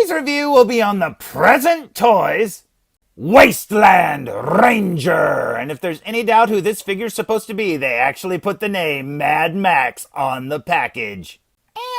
Today's review will be on the present Toys Wasteland Ranger. And if there's any doubt who this figure's supposed to be, they actually put the name Mad Max on the package.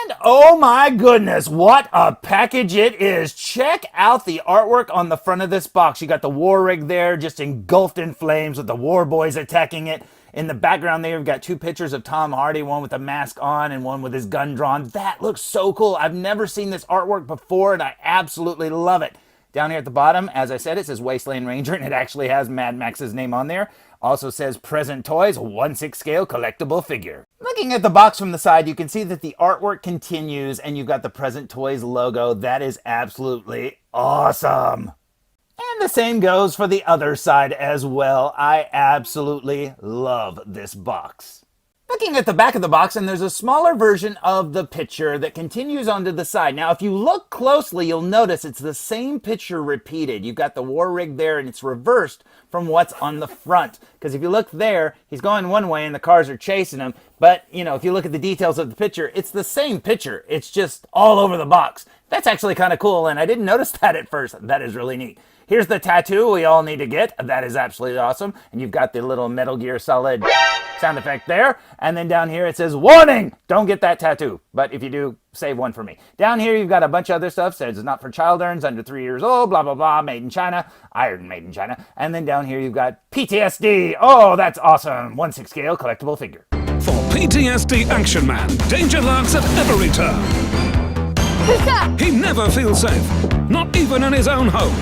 And oh my goodness, what a package it is. Check out the artwork on the front of this box. You got the war rig there just engulfed in flames with the war boys attacking it. In the background there, you've got two pictures of Tom Hardy, one with a mask on and one with his gun drawn. That looks so cool. I've never seen this artwork before, and I absolutely love it. Down here at the bottom, as I said, it says Wasteland Ranger, and it actually has Mad Max's name on there. Also says Present Toys, 1/6 scale collectible figure. Looking at the box from the side, you can see that the artwork continues, and you've got the Present Toys logo. That is absolutely awesome. And the same goes for the other side as well. I absolutely love this box. Looking at the back of the box, and there's a smaller version of the picture that continues onto the side. Now, if you look closely, you'll notice it's the same picture repeated. You've got the war rig there, and it's reversed from what's on the front. Because if you look there, he's going one way, and the cars are chasing him. But, you know, if you look at the details of the picture, it's the same picture. It's just all over the box. That's actually kind of cool, and I didn't notice that at first. That is really neat. Here's the tattoo we all need to get. That is absolutely awesome. And you've got the little Metal Gear Solid sound effect there. And then down here it says, warning, don't get that tattoo. But if you do, save one for me. Down here you've got a bunch of other stuff. Says it's not for children, under 3 years old, blah, blah, blah, made in China, iron made in China. And then down here you've got PTSD. Oh, that's awesome. 1/6 scale collectible figure. For PTSD Action Man, danger lurks at every turn. He never feels safe, not even in his own home.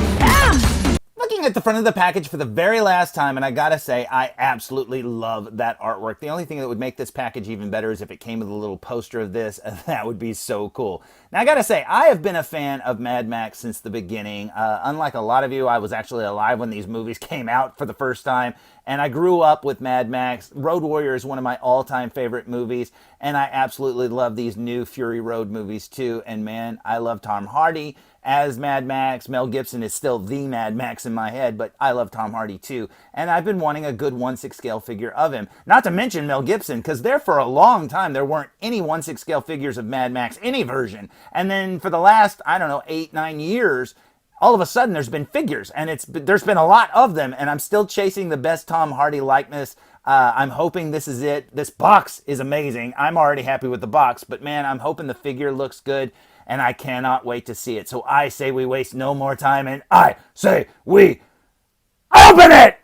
Looking at the front of the package for the very last time, and I gotta say, I absolutely love that artwork. The only thing that would make this package even better is if it came with a little poster of this. That would be so cool. Now, I gotta say, I have been a fan of Mad Max since the beginning. Unlike a lot of you, I was actually alive when these movies came out for the first time, and I grew up with Mad Max. Road Warrior is one of my all-time favorite movies, and I absolutely love these new Fury Road movies too. And man, I love Tom Hardy as Mad Max. Mel Gibson is still the Mad Max in my head, but I love Tom Hardy too. And I've been wanting a good 1/6 scale figure of him. Not to mention Mel Gibson, because there for a long time there weren't any 1/6 scale figures of Mad Max, any version. And then for the last, I don't know, 8-9 years, all of a sudden there's been figures, and there's been a lot of them, and I'm still chasing the best Tom Hardy likeness. I'm hoping this is it. This box is amazing. I'm already happy with the box, but man, I'm hoping the figure looks good, and I cannot wait to see it. So I say we waste no more time, and I say we open it!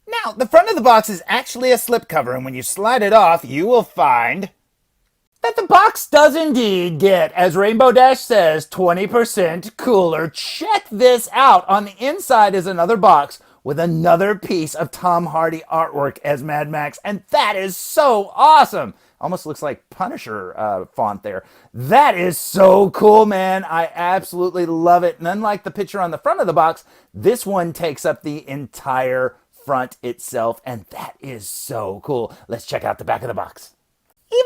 Now, the front of the box is actually a slipcover, and when you slide it off, you will find that the box does indeed get, as Rainbow Dash says, 20% cooler. Check this out. On the inside is another box with another piece of Tom Hardy artwork as Mad Max, and that is so awesome. Almost looks like Punisher font there. That is so cool, man. I absolutely love it. And unlike the picture on the front of the box, this one takes up the entire front itself, and that is so cool. Let's check out the back of the box.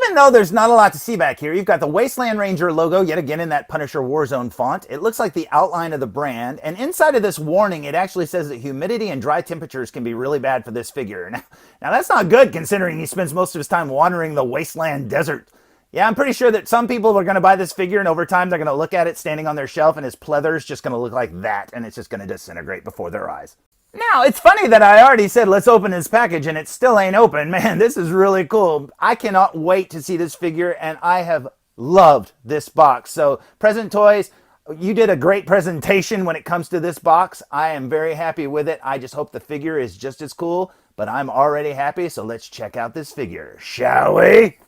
Even though there's not a lot to see back here, you've got the Wasteland Ranger logo, yet again in that Punisher Warzone font. It looks like the outline of the brand, and inside of this warning, it actually says that humidity and dry temperatures can be really bad for this figure. Now that's not good, considering he spends most of his time wandering the wasteland desert. Yeah, I'm pretty sure that some people are going to buy this figure, and over time they're going to look at it standing on their shelf, and his pleather's just going to look like that, and it's just going to disintegrate before their eyes. Now, it's funny that I already said let's open his package and it still ain't open. Man, this is really cool. I cannot wait to see this figure, and I have loved this box. So, Present Toys, you did a great presentation when it comes to this box. I am very happy with it. I just hope the figure is just as cool, but I'm already happy, so let's check out this figure, shall we?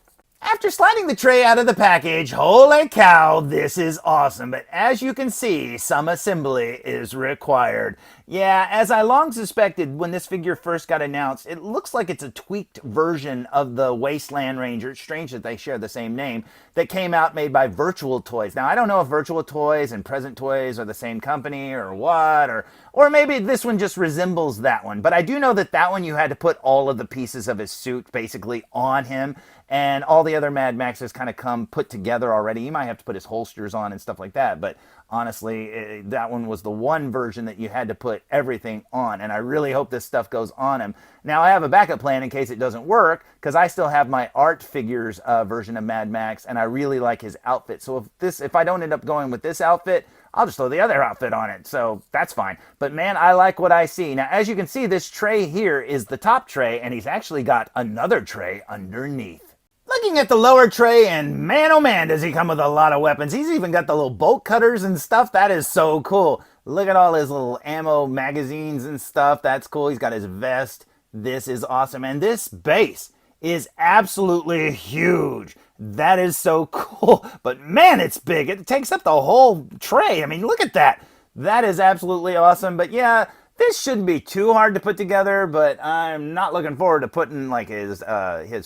After sliding the tray out of the package, holy cow, this is awesome. But as you can see, some assembly is required. Yeah, as I long suspected when this figure first got announced, it looks like it's a tweaked version of the Wasteland Ranger. It's strange that they share the same name, that came out made by Virtual Toys. Now, I don't know if Virtual Toys and Present Toys are the same company or what, or maybe this one just resembles that one. But I do know that that one you had to put all of the pieces of his suit basically on him, and all the other Mad Maxes kind of come put together already. You might have to put his holsters on and stuff like that, but honestly, that one was the one version that you had to put everything on, and I really hope this stuff goes on him. Now, I have a backup plan in case it doesn't work, because I still have my art figures version of Mad Max, and I really like his outfit. So if I don't end up going with this outfit, I'll just throw the other outfit on it. So that's fine. But man, I like what I see. Now, as you can see, this tray here is the top tray, and he's actually got another tray underneath. Looking at the lower tray, and man, oh man, does he come with a lot of weapons. He's even got the little bolt cutters and stuff. That is so cool. Look at all his little ammo magazines and stuff. That's cool. He's got his vest. This is awesome. And this base is absolutely huge. That is so cool. But man, it's big. It takes up the whole tray. I mean, look at that. That is absolutely awesome. But yeah, this shouldn't be too hard to put together, but I'm not looking forward to putting like his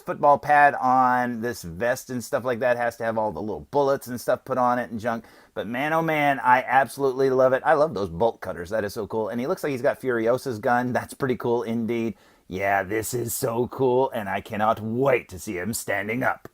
football pad on. This vest and stuff like that has to have all the little bullets and stuff put on it and junk. But man, oh man, I absolutely love it. I love those bolt cutters. That is so cool. And he looks like he's got Furiosa's gun. That's pretty cool indeed. Yeah, this is so cool, and I cannot wait to see him standing up.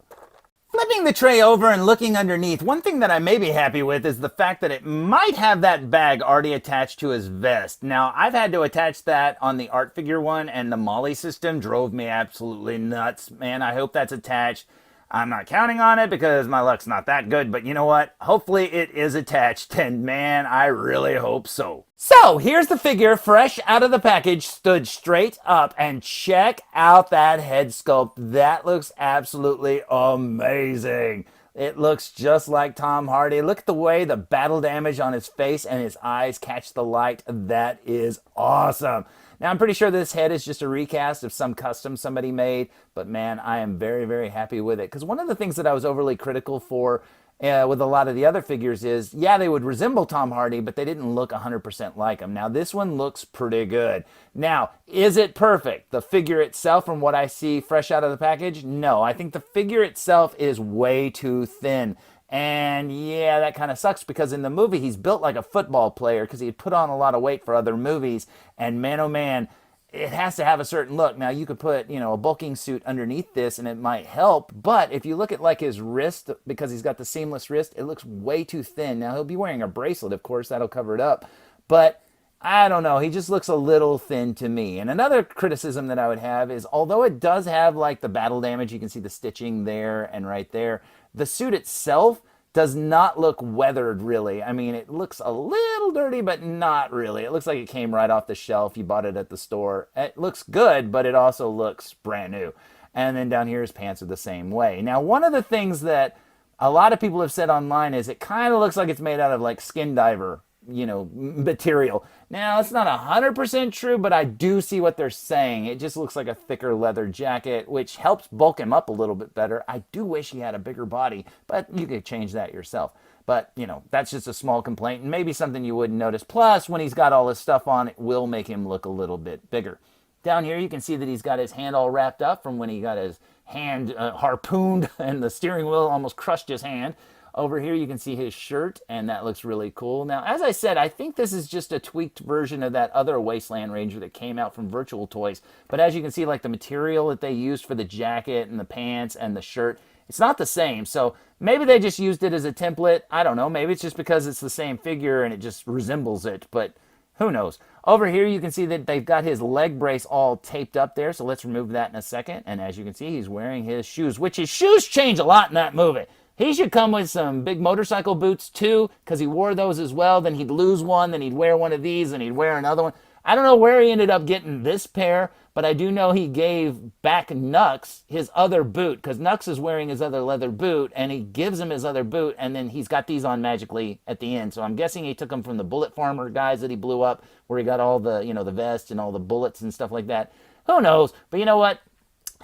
Flipping the tray over and looking underneath, one thing that I may be happy with is the fact that it might have that bag already attached to his vest. Now, I've had to attach that on the art figure one, and the Molly system drove me absolutely nuts. Man, I hope that's attached. I'm not counting on it because my luck's not that good, but you know what? Hopefully it is attached, and man, I really hope so. So, here's the figure fresh out of the package, stood straight up, and check out that head sculpt. That looks absolutely amazing. It looks just like Tom Hardy. Look at the way the battle damage on his face and his eyes catch the light. That is awesome. Now, I'm pretty sure this head is just a recast of some custom somebody made, but man, I am very, very happy with it. Because one of the things that I was overly critical for with a lot of the other figures is, yeah, they would resemble Tom Hardy, but they didn't look 100% like him. Now, this one looks pretty good. Now, is it perfect? The figure itself, from what I see fresh out of the package? No, I think the figure itself is way too thin. And yeah, that kind of sucks because in the movie, he's built like a football player because he had put on a lot of weight for other movies. And man, oh man, it has to have a certain look. Now, you could put, a bulking suit underneath this and it might help. But if you look at like his wrist, because he's got the seamless wrist, it looks way too thin. Now, he'll be wearing a bracelet, of course, that'll cover it up. But I don't know, he just looks a little thin to me. And another criticism that I would have is, although it does have like the battle damage, you can see the stitching there and right there, the suit itself does not look weathered, really. I mean, it looks a little dirty, but not really. It looks like it came right off the shelf. You bought it at the store. It looks good, but it also looks brand new. And then down here, his pants are the same way. Now, one of the things that a lot of people have said online is it kind of looks like it's made out of like skin diver, material. Now, it's not 100% true, but I do see what they're saying. It just looks like a thicker leather jacket, which helps bulk him up a little bit better. I do wish he had a bigger body, but you could change that yourself. But, that's just a small complaint and maybe something you wouldn't notice. Plus, when he's got all his stuff on, it will make him look a little bit bigger. Down here, you can see that he's got his hand all wrapped up from when he got his hand harpooned and the steering wheel almost crushed his hand. Over here, you can see his shirt, and that looks really cool. Now, as I said, I think this is just a tweaked version of that other Wasteland Ranger that came out from Virtual Toys. But as you can see, like the material that they used for the jacket and the pants and the shirt, it's not the same. So maybe they just used it as a template. I don't know. Maybe it's just because it's the same figure and it just resembles it, but who knows? Over here, you can see that they've got his leg brace all taped up there. So let's remove that in a second. And as you can see, he's wearing his shoes, which his shoes change a lot in that movie. He should come with some big motorcycle boots too, because he wore those as well. Then he'd lose one, then he'd wear one of these, and he'd wear another one. I don't know where he ended up getting this pair, but I do know he gave back Nux his other boot, because Nux is wearing his other leather boot, and he gives him his other boot, and then he's got these on magically at the end. So I'm guessing he took them from the Bullet Farmer guys that he blew up, where he got all the, the vest and all the bullets and stuff like that. Who knows? But you know what?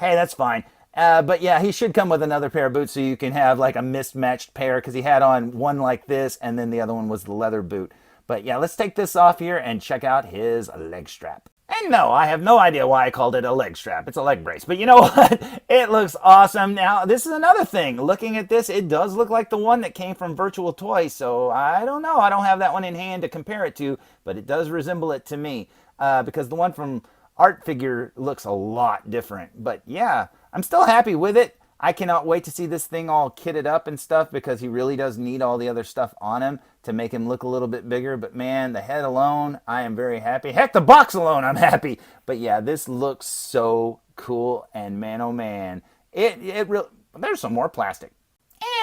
Hey, that's fine. But yeah, he should come with another pair of boots so you can have like a mismatched pair, because he had on one like this and then the other one was the leather boot. But yeah, let's take this off here and check out his leg strap. And no, I have no idea why I called it a leg strap. It's a leg brace. But you know what? It looks awesome. Now, this is another thing. Looking at this, it does look like the one that came from Virtual Toys. So I don't know. I don't have that one in hand to compare it to, but it does resemble it to me. Because the one from Art Figure looks a lot different. But yeah, I'm still happy with it. I cannot wait to see this thing all kitted up and stuff, because he really does need all the other stuff on him to make him look a little bit bigger. But man, the head alone, I am very happy. Heck, the box alone, I'm happy. But yeah, this looks so cool. And man, oh man, it really, there's some more plastic.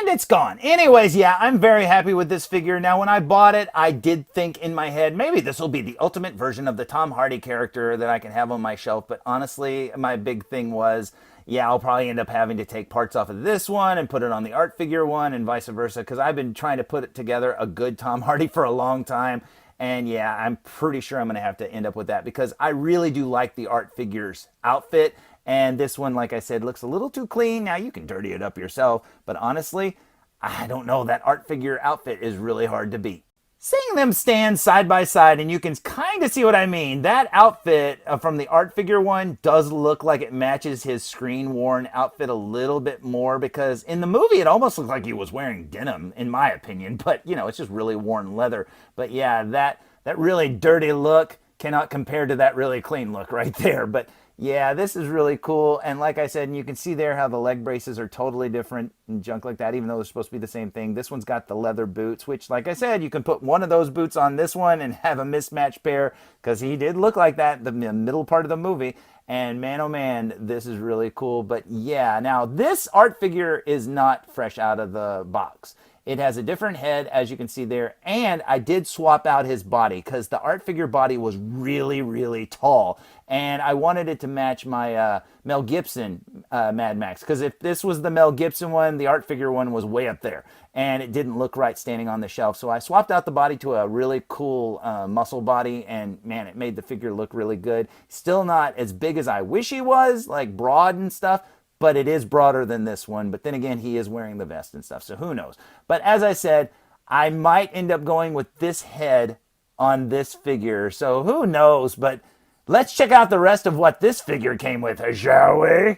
and it's gone. Anyways, yeah, I'm very happy with this figure. Now, when I bought it, I did think in my head, maybe this will be the ultimate version of the Tom Hardy character that I can have on my shelf. But honestly, my big thing was, yeah, I'll probably end up having to take parts off of this one and put it on the art figure one and vice versa, because I've been trying to put it together a good Tom Hardy for a long time. And yeah, I'm pretty sure I'm going to have to end up with that because I really do like the art figure's outfit. And this one, like I said, looks a little too clean. Now, you can dirty it up yourself, but honestly, I don't know. That art figure outfit is really hard to beat. Seeing them stand side by side, and you can kind of see what I mean. That outfit from the art figure one does look like it matches his screen-worn outfit a little bit more, because in the movie, it almost looked like he was wearing denim, in my opinion. But, you know, it's just really worn leather. But yeah, that really dirty look cannot compare to that really clean look right there. But yeah, this is really cool. And like I said, and you can see there how the leg braces are totally different and junk like that, even though they're supposed to be the same thing. This one's got the leather boots, which, like I said, you can put one of those boots on this one and have a mismatched pair, because he did look like that in the middle part of the movie. And man, oh man, this is really cool. But yeah, now this art figure is not fresh out of the box. It has a different head, as you can see there, and I did swap out his body because the art figure body was really, really tall, and I wanted it to match my Mel Gibson Mad Max, because if this was the Mel Gibson one, the art figure one was way up there, and it didn't look right standing on the shelf, so I swapped out the body to a really cool muscle body, and man, it made the figure look really good. Still not as big as I wish he was, like broad and stuff, but it is broader than this one. But then again, he is wearing the vest and stuff, so who knows. But as I said, I might end up going with this head on this figure, so who knows. But let's check out the rest of what this figure came with, shall we?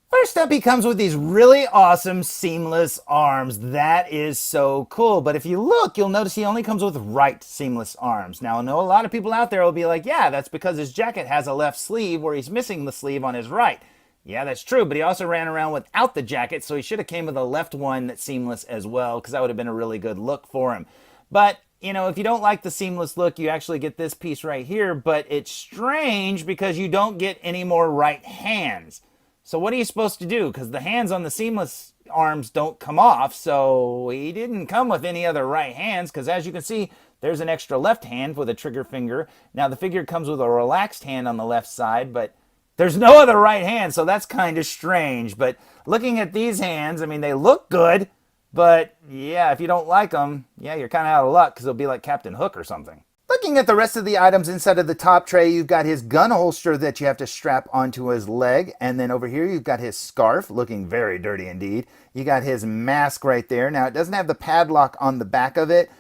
First up, he comes with these really awesome seamless arms. That is so cool. But if you look, you'll notice he only comes with right seamless arms. Now, I know a lot of people out there will be like, yeah, that's because his jacket has a left sleeve where he's missing the sleeve on his right. Yeah, that's true, but he also ran around without the jacket, so he should have came with a left one that's seamless as well, because that would have been a really good look for him. But, you know, if you don't like the seamless look, you actually get this piece right here, but it's strange because you don't get any more right hands. So what are you supposed to do? Because the hands on the seamless arms don't come off, so he didn't come with any other right hands, because as you can see, there's an extra left hand with a trigger finger. Now, the figure comes with a relaxed hand on the left side, but there's no other right hand, so that's kind of strange. But looking at these hands, I mean, they look good, but yeah, if you don't like them, yeah, you're kind of out of luck, because they'll be like Captain Hook or something. Looking at the rest of the items inside of the top tray, you've got his gun holster that you have to strap onto his leg. And then over here, you've got his scarf, looking very dirty indeed. You got his mask right there. Now, it doesn't have the padlock on the back of it,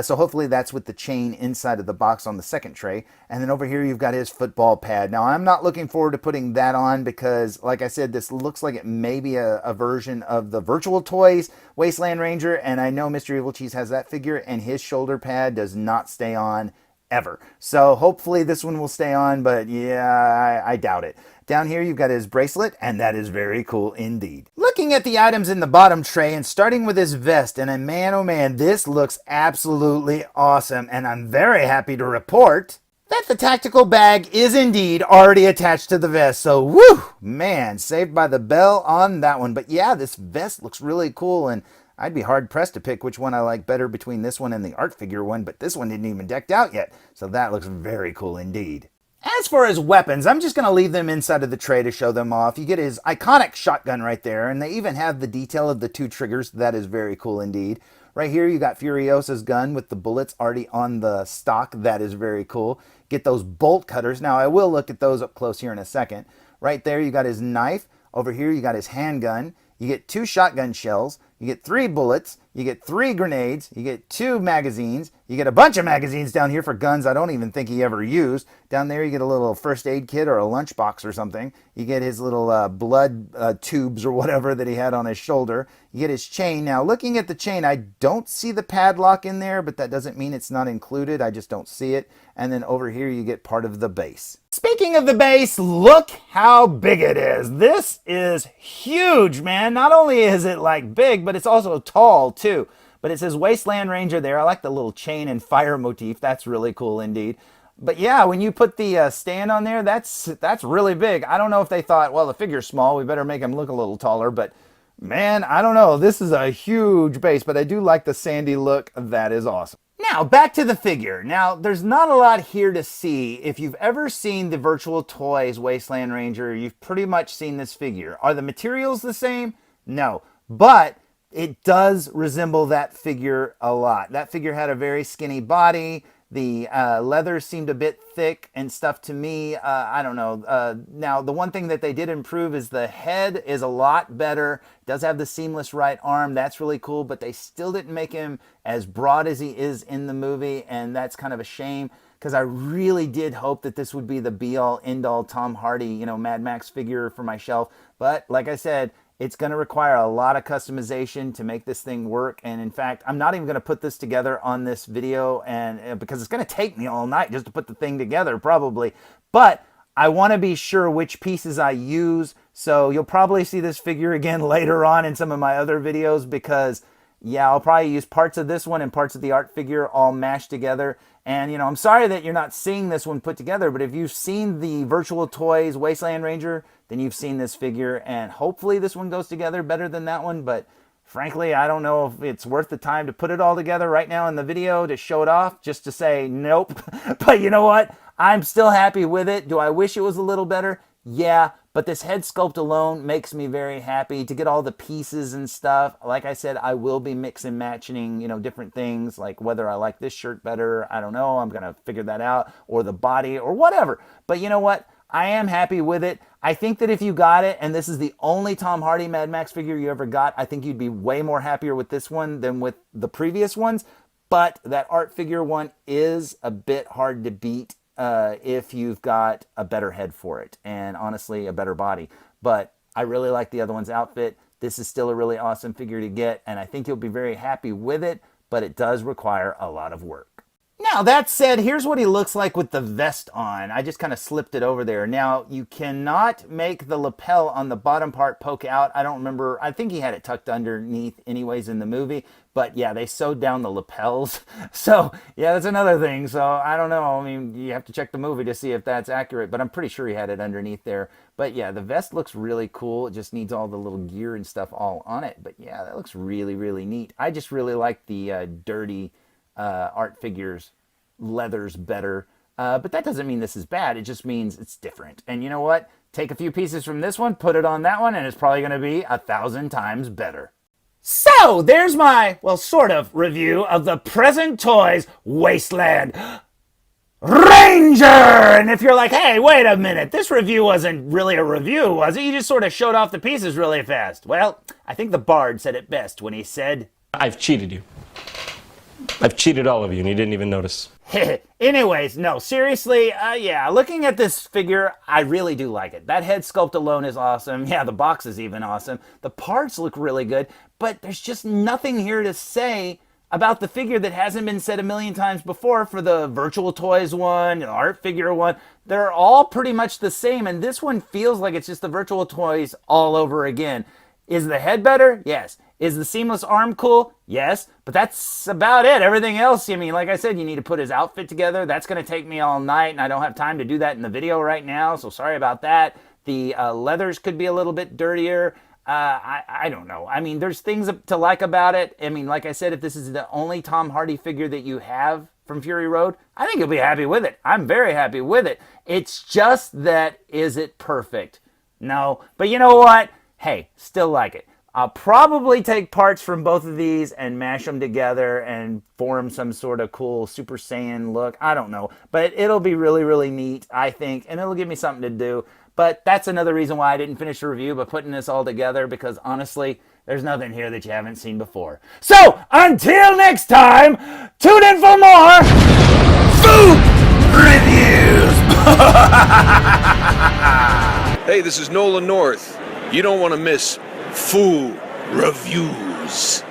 so hopefully that's with the chain inside of the box on the second tray. And then over here, you've got his football pad. Now, I'm not looking forward to putting that on because, like I said, this looks like it may be a version of the virtual Toys Wasteland Ranger. And I know Mr. Evilcheese has that figure, and his shoulder pad does not stay on ever. So hopefully this one will stay on, but yeah, I doubt it. Down here, you've got his bracelet, and that is very cool indeed. Looking at the items in the bottom tray and starting with his vest, and man, oh man, this looks absolutely awesome. And I'm very happy to report that the tactical bag is indeed already attached to the vest. So, woo, man, saved by the bell on that one. But yeah, this vest looks really cool, and I'd be hard-pressed to pick which one I like better between this one and the art figure one, but this one didn't even decked out yet, so that looks very cool indeed. As for his weapons, I'm just going to leave them inside of the tray to show them off. You get his iconic shotgun right there, and they even have the detail of the two triggers. That is very cool indeed. Right here, you got Furiosa's gun with the bullets already on the stock. That is very cool. Get those bolt cutters. Now, I will look at those up close here in a second. Right there, you got his knife. Over here, you got his handgun. You get 2 shotgun shells. You get 3 bullets. You get 3 grenades. You get 2 magazines. You get a bunch of magazines down here for guns I don't even think he ever used. Down there, you get a little first aid kit or a lunchbox or something. You get his little blood tubes or whatever that he had on his shoulder. You get his chain. Now, looking at the chain, I don't see the padlock in there, but that doesn't mean it's not included. I just don't see it. And then over here, you get part of the base. Speaking of the base, look how big it is. This is huge, man. Not only is it like big, but it's also tall too. But it says Wasteland Ranger there. I like the little chain and fire motif. That's really cool indeed. But yeah, when you put the stand on there, that's really big. I don't know if they thought, well, the figure's small, we better make him look a little taller. But Man, I don't know. This is a huge base, but I do like the sandy look. That is awesome. Now, back to the figure. Now, there's not a lot here to see. If you've ever seen the Virtual Toys Wasteland Ranger, you've pretty much seen this figure. Are the materials the same? No. But it does resemble that figure a lot. That figure had a very skinny body. The leather seemed a bit thick and stuff to me. I don't know. Now, the one thing that they did improve is the head is a lot better. It does have the seamless right arm. That's really cool, but they still didn't make him as broad as he is in the movie, and that's kind of a shame because I really did hope that this would be the be-all, end-all Tom Hardy, Mad Max figure for my shelf. But like I said, it's going to require a lot of customization to make this thing work. And in fact, I'm not even going to put this together on this video and because it's going to take me all night just to put the thing together probably. But I want to be sure which pieces I use. So you'll probably see this figure again later on in some of my other videos because yeah, I'll probably use parts of this one and parts of the art figure all mashed together. And, I'm sorry that you're not seeing this one put together, but if you've seen the Virtual Toys Wasteland Ranger, then you've seen this figure, and hopefully this one goes together better than that one, but frankly, I don't know if it's worth the time to put it all together right now in the video to show it off, just to say nope. But you know what? I'm still happy with it. Do I wish it was a little better? Yeah, but this head sculpt alone makes me very happy to get all the pieces and stuff. Like I said, I will be mix and matching, different things, like whether I like this shirt better, I don't know. I'm going to figure that out, or the body, or whatever. But you know what? I am happy with it. I think that if you got it, and this is the only Tom Hardy Mad Max figure you ever got, I think you'd be way more happier with this one than with the previous ones. But that art figure one is a bit hard to beat if you've got a better head for it and honestly a better body. But I really like the other one's outfit. This is still a really awesome figure to get, and I think you'll be very happy with it, but it does require a lot of work. Now, that said, here's what he looks like with the vest on. I just kind of slipped it over there. Now, you cannot make the lapel on the bottom part poke out. I don't remember. I think he had it tucked underneath anyways in the movie. But yeah, they sewed down the lapels. So yeah, that's another thing. So I don't know. I mean, you have to check the movie to see if that's accurate. But I'm pretty sure he had it underneath there. But yeah, the vest looks really cool. It just needs all the little gear and stuff all on it. But yeah, that looks really, really neat. I just really like the dirty art figures leathers better, but that doesn't mean this is bad. It just means it's different. And you know what, take a few pieces from this one, put it on that one, and it's probably going to be 1,000 times better. So there's my, well, sort of review of the present Toys Wasteland Ranger. And if you're like, hey, wait a minute, this review wasn't really a review, was it? You just sort of showed off the pieces really fast. Well, I think the Bard said it best when he said, I've cheated you. I've cheated all of you, and you didn't even notice. Anyways, no, seriously, yeah, looking at this figure, I really do like it. That head sculpt alone is awesome. Yeah, the box is even awesome. The parts look really good, but there's just nothing here to say about the figure that hasn't been said a million times before for the Virtual Toys one, the art figure one. They're all pretty much the same, and this one feels like it's just the Virtual Toys all over again. Is the head better? Yes. Is the seamless arm cool? Yes. But that's about it. Everything else, I mean, like I said, you need to put his outfit together. That's going to take me all night, and I don't have time to do that in the video right now, so sorry about that. The leathers could be a little bit dirtier. I don't know. I mean, there's things to like about it. I mean, like I said, if this is the only Tom Hardy figure that you have from Fury Road, I think you'll be happy with it. I'm very happy with it. It's just that, is it perfect? No. But you know what? Hey, still like it. I'll probably take parts from both of these and mash them together and form some sort of cool Super Saiyan look. I don't know. But it'll be really, really neat, I think, and it'll give me something to do. But that's another reason why I didn't finish the review by putting this all together, because honestly, there's nothing here that you haven't seen before. So, until next time, tune in for more food reviews! Hey, this is Nolan North. You don't want to miss Food Reviews.